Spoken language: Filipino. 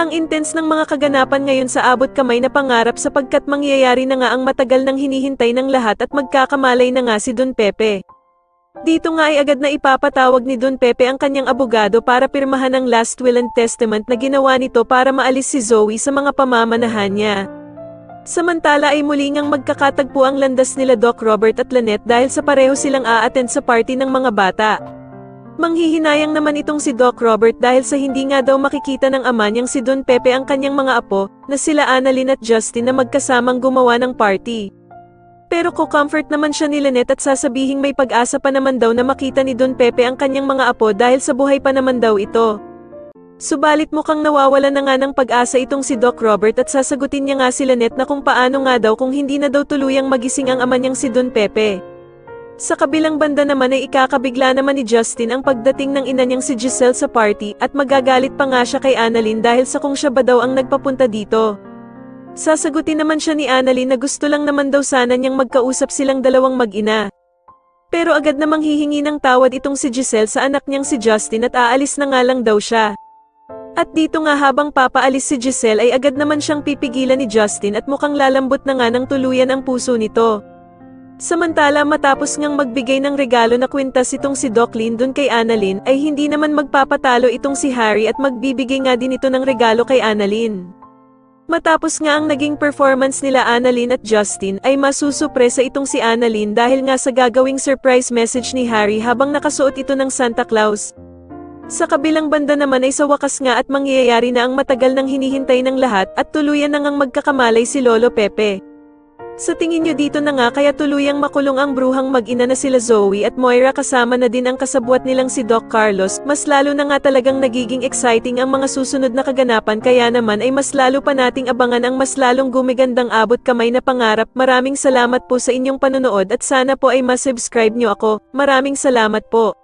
Ang intense ng mga kaganapan ngayon sa abot kamay na pangarap sapagkat mangyayari na nga ang matagal nang hinihintay ng lahat at magkakamalay na nga si Don Pepe. Dito nga ay agad na ipapatawag ni Don Pepe ang kanyang abogado para pirmahan ang last will and testament na ginawa nito para maalis si Zoe sa mga pamamanahan niya. Samantala ay muli ngang magkakatagpo ang landas nila Doc Robert at Lynette dahil sa pareho silang a-attend sa party ng mga bata. Manghihinayang naman itong si Doc Robert dahil sa hindi nga daw makikita ng ama niyang si Don Pepe ang kanyang mga apo, na sila Annalyn at Justin na magkasamang gumawa ng party. Pero ko-comfort naman siya ni Lynette at sasabihing may pag-asa pa naman daw na makita ni Don Pepe ang kanyang mga apo dahil sa buhay pa naman daw ito. Subalit mukhang nawawala na nga ng pag-asa itong si Doc Robert at sasagutin niya nga si Lynette na kung paano nga daw kung hindi na daw tuluyang magising ang ama niyang si Don Pepe. Sa kabilang banda naman ay ikakabigla naman ni Justin ang pagdating ng ina niyang si Giselle sa party at magagalit pa nga siya kay Annalyn dahil sa kung siya ba daw ang nagpapunta dito. Sasagutin naman siya ni Annalyn na gusto lang naman daw sana niyang magkausap silang dalawang mag-ina. Pero agad namang hihingi ng tawad itong si Giselle sa anak niyang si Justin at aalis na nga lang daw siya. At dito nga habang papaalis si Giselle ay agad naman siyang pipigilan ni Justin at mukhang lalambot na nga ng tuluyan ang puso nito. Samantala matapos ngang magbigay ng regalo na kwintas itong si Doc Lyndon kay Annalyn ay hindi naman magpapatalo itong si Harry at magbibigay nga din ito ng regalo kay Annalyn. Matapos nga ang naging performance nila Annalyn at Justin ay masusupresa itong si Annalyn dahil nga sa gagawing surprise message ni Harry habang nakasuot ito ng Santa Claus. Sa kabilang banda naman ay sa wakas nga at mangyayari na ang matagal nang hinihintay ng lahat at tuluyan na ngang magkakamalay si Lolo Pepe. Sa tingin nyo dito na nga kaya tuluyang makulong ang bruhang mag-ina na sila Zoe at Moira kasama na din ang kasabwat nilang si Doc Carlos, mas lalo na nga talagang nagiging exciting ang mga susunod na kaganapan kaya naman ay mas lalo pa nating abangan ang mas lalong gumigandang abot kamay na pangarap. Maraming salamat po sa inyong panonood at sana po ay ma-subscribe nyo ako. Maraming salamat po.